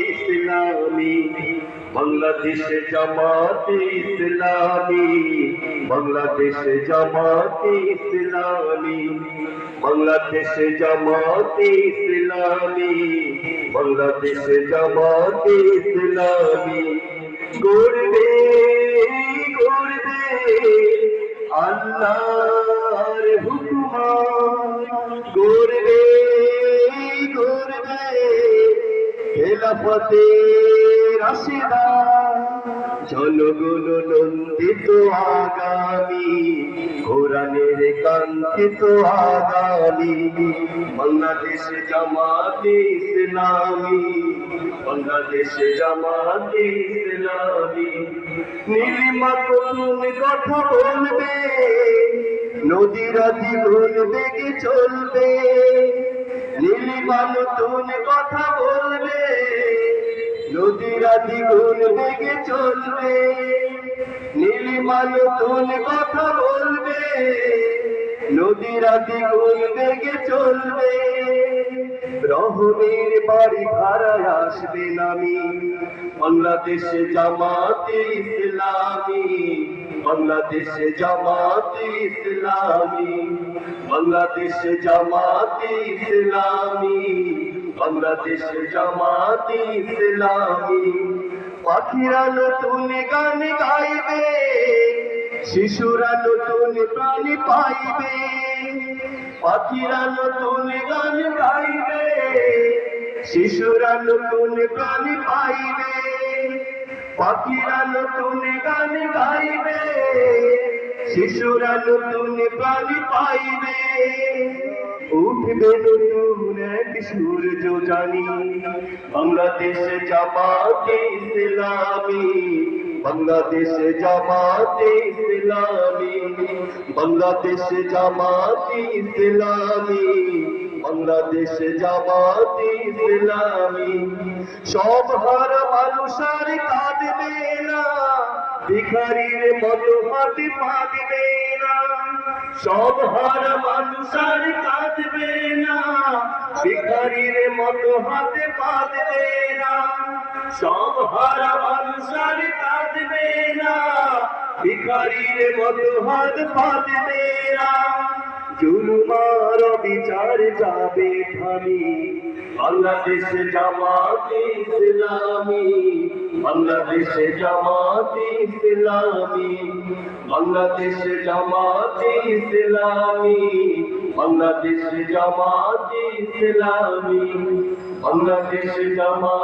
ইসলামী বাংলাদেশ জামাত ইসলামী বাংলাদেশ জামাত ইসলামী বাংলাদেশ জামাত ইসলামী বাংলাদেশ জামাত ইসলামী গড়বে গড়বে আল্লাহর হুকুমত গড়বে গড়বে খেলাফতে রাশিদা জনগণ নন্দিত আগামী কোরআনের কাঙ্ক্ষিত আগামী বাংলাদেশ জামাত ইসলামী বাংলাদেশ জামাত ইসলামী নীলিমা কোন কথা বলবে নদীরা দ্বিগুণ বেগে চলবে নীলিমা নতুন কথা বলবে নদীরা দ্বিগুণ বেগে চলবে নীলিমা নতুন কথা বলবে নদীরা দ্বিগুণ বেগে চলবে রহমের বাড়ি ভাড়ায় আসবে নামি বাংলাদেশ জামাত ইসলামী বাংলাদেশ জামাত ইসলামী বাংলাদেশ জামাত ইসলামী বাংলাদেশ জামাত ইসলামী পাখিরা নতুন গান গাইবে শিশুরা নতুন প্রাণ পাইবে পাখিরা নতুন গান গাইবে শিশুরা নতুন প্রাণ পাইবে পাখিরা নতুন গান গাইবে শিশুরা নতুন প্রাণ পাইবে উঠবে নতুন এক সূর্য জানি বাংলাদেশ জামাত ইসলামী বাংলাদেশ জামাত ইসলামী বাংলাদেশ জামাত ইসলামী বাংলাদেশ জামাত ইসলামী সব হার মানুষের কাঁদবে না ভিখারির মতো হাতে পাতবে না সব হার মানুষের কাঁদবে না ভিখারির মতো হাতে পাতবে না সব হার মানুষের কাঁদবে না ভিখারির মতো হাত পাতবে না জুলুমার বিচার যাবে থামি বাংলাদেশ জামাত ইসলামী বাংলাদেশ জামাত ইসলামী বাংলাদেশ জামাত ইসলামী বাংলাদেশ জামাত ইসলামী বাংলাদেশ জামাত